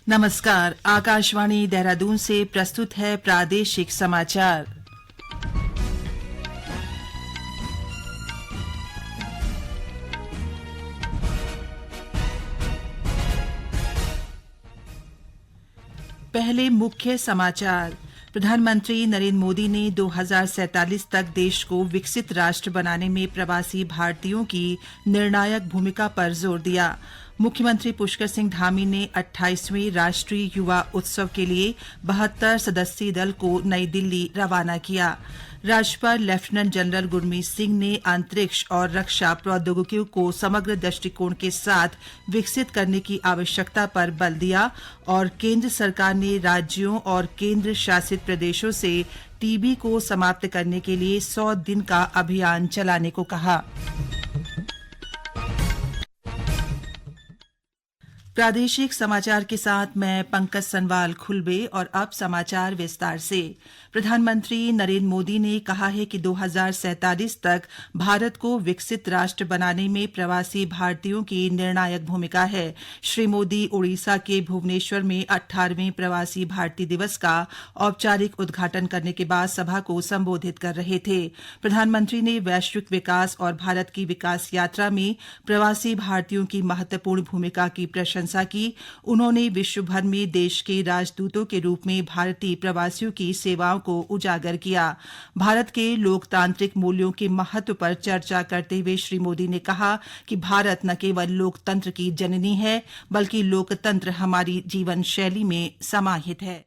नमस्कार, आकाशवाणी देहरादून से प्रस्तुत है प्रादेशिक समाचार। पहले मुख्य समाचार। प्रधानमंत्री नरेंद्र मोदी ने 2047 तक देश को विकसित राष्ट्र बनाने में प्रवासी भारतीयों की निर्णायक भूमिका पर जोर दिया। मुख्यमंत्री पुष्कर सिंह धामी ने 28वें राष्ट्रीय युवा उत्सव के लिए 72 सदस्यीय दल को नई दिल्ली रवाना किया। राज्यपाल लेफ्टिनेंट जनरल गुरमीत सिंह ने अंतरिक्ष और रक्षा प्रौद्योगिकियों को समग्र दृष्टिकोण के साथ विकसित करने की आवश्यकता पर बल दिया और केंद्र सरकार ने राज्यों और केंद्र शासित प्रदेशों से टीबी को समाप्त करने के लिए 100 दिन का अभियान चलाने को कहा। प्रादेशिक समाचार के साथ मैं पंकज सनवाल खुलबे और अब समाचार विस्तार से। प्रधानमंत्री नरेंद्र मोदी ने कहा है कि 2047 तक भारत को विकसित राष्ट्र बनाने में प्रवासी भारतीयों की निर्णायक भूमिका है। श्री मोदी ओडिशा के भुवनेश्वर में 18वें प्रवासी भारतीय दिवस का औपचारिक उद्घाटन करने के बाद सभा को संबोधित कर रहे थे। प्रधानमंत्री ने वैश्विक विकास और भारत की विकास यात्रा में प्रवासी भारतीयों की महत्वपूर्ण भूमिका की प्रशंसा की। उन्होंने विश्व भर में देश के राजदूतों के रूप में भारतीय प्रवासियों की सेवाओं को उजागर किया। भारत के लोकतांत्रिक मूल्यों के महत्व पर चर्चा करते हुए श्री मोदी ने कहा कि भारत न केवल लोकतंत्र की जननी है, बल्कि लोकतंत्र हमारी जीवन शैली में समाहित है।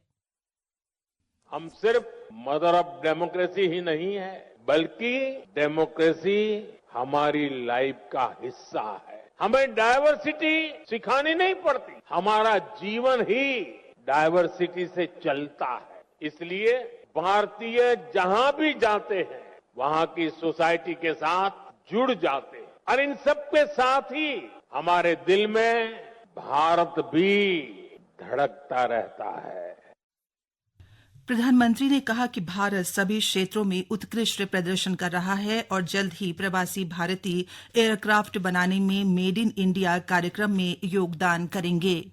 हम सिर्फ मदर ऑफ डेमोक्रेसी ही नहीं है, बल्कि डेमोक्रेसी हमारी लाइफ का हिस्सा है। हमें डायवर्सिटी सिखानी नहीं पड़ती, हमारा जीवन ही डायवर्सिटी से चलता है। इसलिए भारतीय जहां भी जाते हैं, वहां की सोसाइटी के साथ जुड़ जाते हैं और इन सब के साथ ही हमारे दिल में भारत भी धड़कता रहता है। प्रधानमंत्री ने कहा कि भारत सभी क्षेत्रों में उत्कृष्ट प्रदर्शन कर रहा है और जल्द ही प्रवासी भारतीय एयरक्राफ्ट बनाने में मेड इन इंडिया कार्यक्रम में योगदान करेंगे।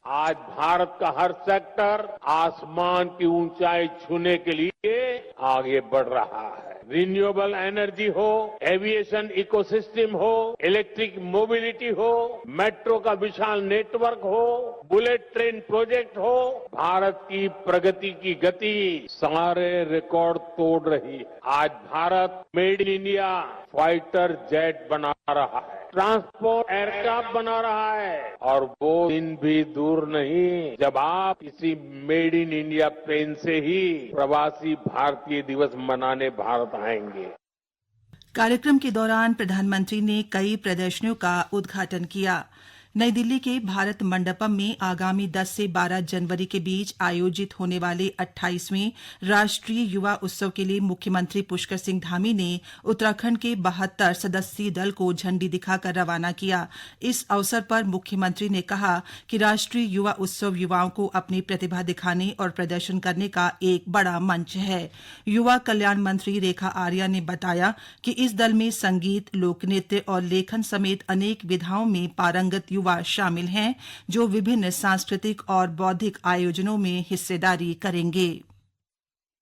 आज भारत का हर सेक्टर आसमान की ऊंचाई छूने के लिए आगे बढ़ रहा है। रिन्यूएबल एनर्जी हो, एविएशन इकोसिस्टम हो, इलेक्ट्रिक मोबिलिटी हो, मेट्रो का विशाल नेटवर्क हो, बुलेट ट्रेन प्रोजेक्ट हो, भारत की प्रगति की गति सारे रिकॉर्ड तोड़ रही है। आज Bharat made in India fighter jet बना रहा है, ट्रांसपोर्ट एयरक्राफ्ट बना रहा है और वो दिन भी दूर नहीं जब आप किसी मेड इन इंडिया प्लेन से ही प्रवासी भारतीय दिवस मनाने भारत आएंगे। कार्यक्रम के दौरान प्रधानमंत्री ने कई प्रदर्शनियों का उद्घाटन किया। नई दिल्ली के भारत मंडपम में आगामी 10 से 12 जनवरी के बीच आयोजित होने वाले 28वें राष्ट्रीय युवा उत्सव के लिए मुख्यमंत्री पुष्कर सिंह धामी ने उत्तराखंड के 72 सदस्यीय दल को झंडी दिखाकर रवाना किया। इस अवसर पर मुख्यमंत्री ने कहा कि राष्ट्रीय युवा उत्सव युवाओं को अपनी प्रतिभा दिखाने और प्रदर्शन करने का एक बड़ा मंच है। युवा कल्याण मंत्री रेखा आर्या ने बताया कि इस दल में संगीत, लोक नृत्य और लेखन समेत अनेक विधाओं में पारंगत युवा शामिल हैं, जो विभिन्न सांस्कृतिक और बौद्धिक आयोजनों में हिस्सेदारी करेंगे।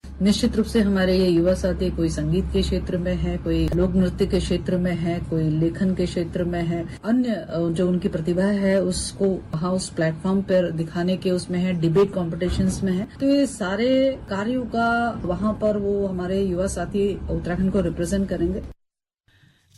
निश्चित रूप से हमारे ये युवा साथी कोई संगीत के क्षेत्र में है, कोई लोक नृत्य के क्षेत्र में है, कोई लेखन के क्षेत्र में है, अन्य जो उनकी प्रतिभा है उसको वहाँ उस प्लेटफॉर्म पर दिखाने के उसमें है, डिबेट कॉम्पिटिशन्स में है। तो ये सारे कार्यों का वहाँ पर वो हमारे युवा साथी उत्तराखंड को रिप्रेजेंट करेंगे।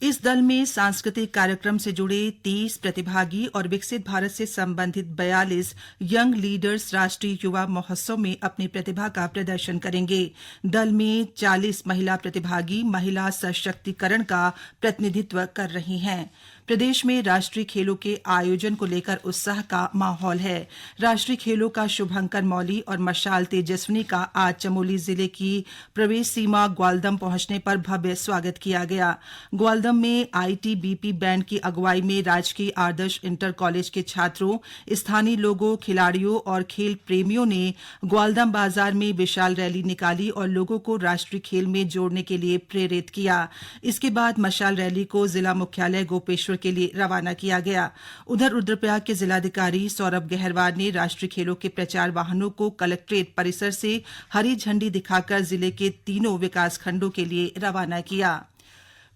इस दल में सांस्कृतिक कार्यक्रम से जुड़े 30 प्रतिभागी और विकसित भारत से संबंधित 42 यंग लीडर्स राष्ट्रीय युवा महोत्सव में अपनी प्रतिभा का प्रदर्शन करेंगे। दल में 40 महिला प्रतिभागी महिला सशक्तिकरण का प्रतिनिधित्व कर रही हैं। प्रदेश में राष्ट्रीय खेलों के आयोजन को लेकर उत्साह का माहौल है। राष्ट्रीय खेलों का शुभंकर मौली और मशाल तेजस्विनी का आज चमोली जिले की प्रवेश सीमा ग्वालदम पहुंचने पर भव्य स्वागत किया गया। ग्वालदम में आईटीबीपी बैंड की अगुवाई में राजकीय आदर्श इंटर कॉलेज के छात्रों, स्थानीय लोगों, खिलाड़ियों और खेल प्रेमियों ने ग्वालदम बाजार में विशाल रैली निकाली और लोगों को राष्ट्रीय खेल में जोड़ने के लिए प्रेरित किया। इसके बाद मशाल रैली को जिला मुख्यालय गोपेश्वर के लिए रवाना किया गया। उधर रुद्रप्रयाग के जिलाधिकारी सौरभ गहरवार ने राष्ट्रीय खेलों के प्रचार वाहनों को कलेक्ट्रेट परिसर से हरी झंडी दिखाकर जिले के तीनों विकासखंडों के लिए रवाना किया।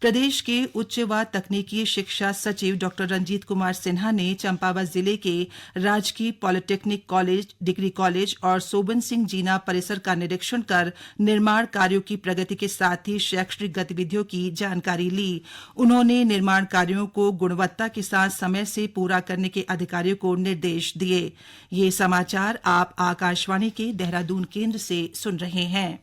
प्रदेश के उच्च व तकनीकी शिक्षा सचिव डॉ रंजीत कुमार सिन्हा ने चंपावत जिले के राजकीय पॉलिटेक्निक कॉलेज, डिग्री कॉलेज और सोबन सिंह जीना परिसर का निरीक्षण कर निर्माण कार्यों की प्रगति के साथ ही शैक्षणिक गतिविधियों की जानकारी ली। उन्होंने निर्माण कार्यों को गुणवत्ता के साथ समय से पूरा करने के अधिकारियों को निर्देश दिए। ये समाचार आप आकाशवाणी के देहरादून केंद्र से सुन रहे हैं।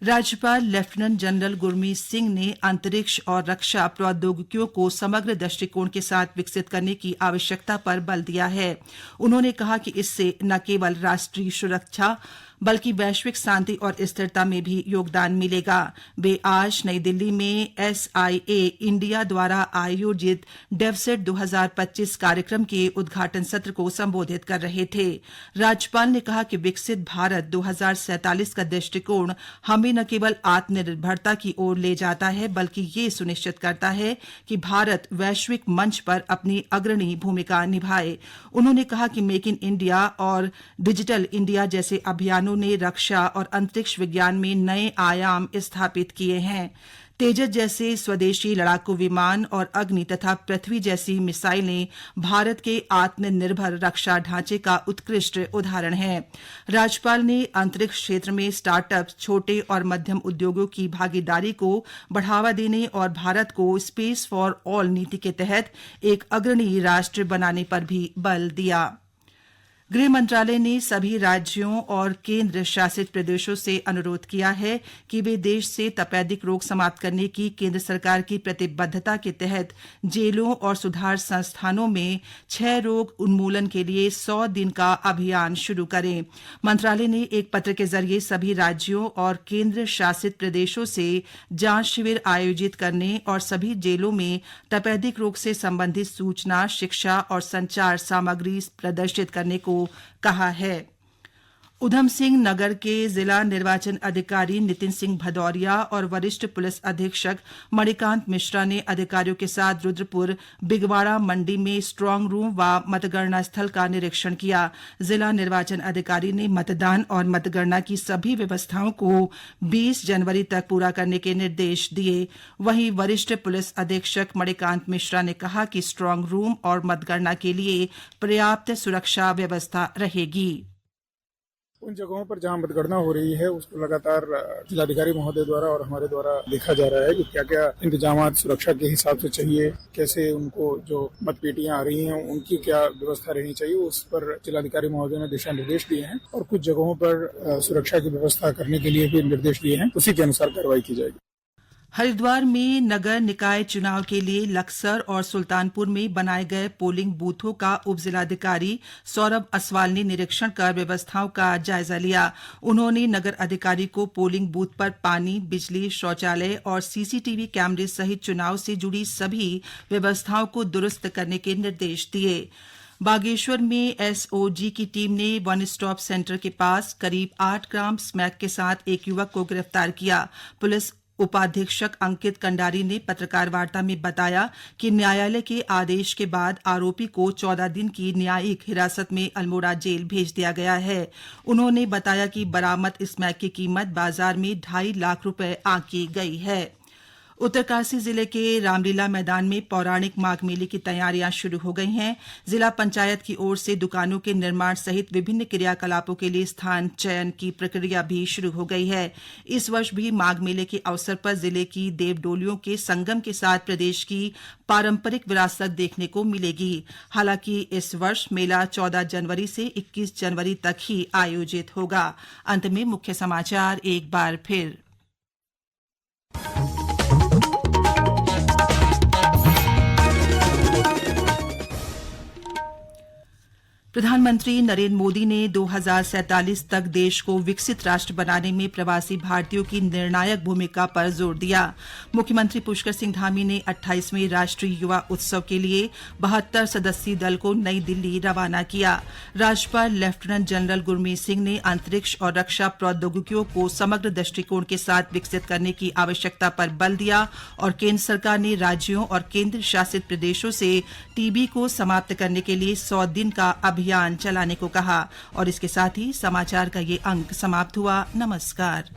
राज्यपाल लेफ्टिनेंट जनरल गुरमीत सिंह ने अंतरिक्ष और रक्षा प्रौद्योगिकियों को समग्र दृष्टिकोण के साथ विकसित करने की आवश्यकता पर बल दिया है। उन्होंने कहा कि इससे न केवल राष्ट्रीय सुरक्षा बल्कि वैश्विक शांति और स्थिरता में भी योगदान मिलेगा। वे आज नई दिल्ली में SIA इंडिया द्वारा आयोजित डेवसेट 2025 कार्यक्रम के उद्घाटन सत्र को संबोधित कर रहे थे। राज्यपाल ने कहा कि विकसित भारत 2047 का दृष्टिकोण हमें न केवल आत्मनिर्भरता की ओर ले जाता है बल्कि ये सुनिश्चित करता है कि भारत वैश्विक मंच पर अपनी अग्रणी भूमिका निभाए। उन्होंने कहा कि मेक इन इंडिया और डिजिटल इंडिया जैसे अभियानों ने रक्षा और अंतरिक्ष विज्ञान में नए आयाम स्थापित किए हैं। तेजस जैसे स्वदेशी लड़ाकू विमान और अग्नि तथा पृथ्वी जैसी मिसाइलें भारत के आत्मनिर्भर रक्षा ढांचे का उत्कृष्ट उदाहरण हैं। राज्यपाल ने अंतरिक्ष क्षेत्र में स्टार्टअप, छोटे और मध्यम उद्योगों की भागीदारी को बढ़ावा देने और भारत को स्पेस फॉर ऑल नीति के तहत एक अग्रणी राष्ट्र बनाने पर भी बल दिया। गृह मंत्रालय ने सभी राज्यों और केंद्र शासित प्रदेशों से अनुरोध किया है कि वे देश से तपेदिक रोग समाप्त करने की केंद्र सरकार की प्रतिबद्धता के तहत जेलों और सुधार संस्थानों में क्षय रोग उन्मूलन के लिए 100 दिन का अभियान शुरू करें। मंत्रालय ने एक पत्र के जरिए सभी राज्यों और केंद्र शासित प्रदेशों से जांच शिविर आयोजित करने और सभी जेलों में तपेदिक रोग से संबंधित सूचना, शिक्षा और संचार सामग्री प्रदर्शित करने को कहा है। उधम सिंह नगर के जिला निर्वाचन अधिकारी नितिन सिंह भदौरिया और वरिष्ठ पुलिस अधीक्षक मणिकांत मिश्रा ने अधिकारियों के साथ रुद्रपुर बिगवाड़ा मंडी में स्ट्रांग रूम व मतगणना स्थल का निरीक्षण किया। जिला निर्वाचन अधिकारी ने मतदान और मतगणना की सभी व्यवस्थाओं को 20 जनवरी तक पूरा करने के निर्देश दिए। वहीं वरिष्ठ पुलिस अधीक्षक मणिकांत मिश्रा ने कहा कि स्ट्रांग रूम और मतगणना के लिए पर्याप्त सुरक्षा व्यवस्था रहेगी। उन जगहों पर जहां मतगणना हो रही है उसको लगातार जिलाधिकारी महोदय द्वारा और हमारे द्वारा देखा जा रहा है कि क्या क्या इंतजाम सुरक्षा के हिसाब से चाहिए, कैसे उनको जो मतपेटियां आ रही हैं उनकी क्या व्यवस्था रहनी चाहिए, उस पर जिलाधिकारी महोदय ने दिशा निर्देश दिए हैं और कुछ जगहों पर सुरक्षा की व्यवस्था करने के लिए भी निर्देश दिए हैं। उसी के अनुसार कार्रवाई की जाएगी। हरिद्वार में नगर निकाय चुनाव के लिए लक्सर और सुल्तानपुर में बनाए गए पोलिंग बूथों का उप जिलाधिकारी सौरभ असवाल ने निरीक्षण कर व्यवस्थाओं का जायजा लिया। उन्होंने नगर अधिकारी को पोलिंग बूथ पर पानी, बिजली, शौचालय और CCTV कैमरे सहित चुनाव से जुड़ी सभी व्यवस्थाओं को दुरुस्त करने के निर्देश दिए। बागेश्वर में SOG की टीम ने वन स्टॉप सेंटर के पास करीब 8 ग्राम स्मैक के साथ एक युवक को गिरफ्तार किया। पुलिस उपाधीक्षक अंकित कंडारी ने पत्रकार वार्ता में बताया कि न्यायालय के आदेश के बाद आरोपी को 14 दिन की न्यायिक हिरासत में अल्मोड़ा जेल भेज दिया गया है। उन्होंने बताया कि बरामद स्मैक की कीमत बाजार में 2.5 लाख रुपए आंकी गई है। उत्तरकाशी जिले के रामलीला मैदान में पौराणिक माघ मेले की तैयारियां शुरू हो गई हैं। जिला पंचायत की ओर से दुकानों के निर्माण सहित विभिन्न क्रियाकलापों के लिए स्थान चयन की प्रक्रिया भी शुरू हो गई है। इस वर्ष भी माघ मेले के अवसर पर जिले की देवडोलियों के संगम के साथ प्रदेश की पारंपरिक विरासत देखने को मिलेगी। हालांकि इस वर्ष मेला 14 जनवरी से 21 जनवरी तक ही आयोजित होगा। अंत में मुख्य समाचार एक बार फिर। प्रधानमंत्री नरेंद्र मोदी ने 2047 तक देश को विकसित राष्ट्र बनाने में प्रवासी भारतीयों की निर्णायक भूमिका पर जोर दिया। मुख्यमंत्री पुष्कर सिंह धामी ने 28वें राष्ट्रीय युवा उत्सव के लिए 72 सदस्यीय दल को नई दिल्ली रवाना किया। राज्यपाल लेफ्टिनेंट जनरल गुरमीत सिंह ने अंतरिक्ष और रक्षा प्रौद्योगिकियों को समग्र दृष्टिकोण के साथ विकसित करने की आवश्यकता पर बल दिया और केंद्र सरकार ने राज्यों और केंद्र शासित प्रदेशों से टीबी को समाप्त करने के लिए 100 दिन का अभियान चलाने को कहा। और इसके साथ ही समाचार का ये अंक समाप्त हुआ। नमस्कार।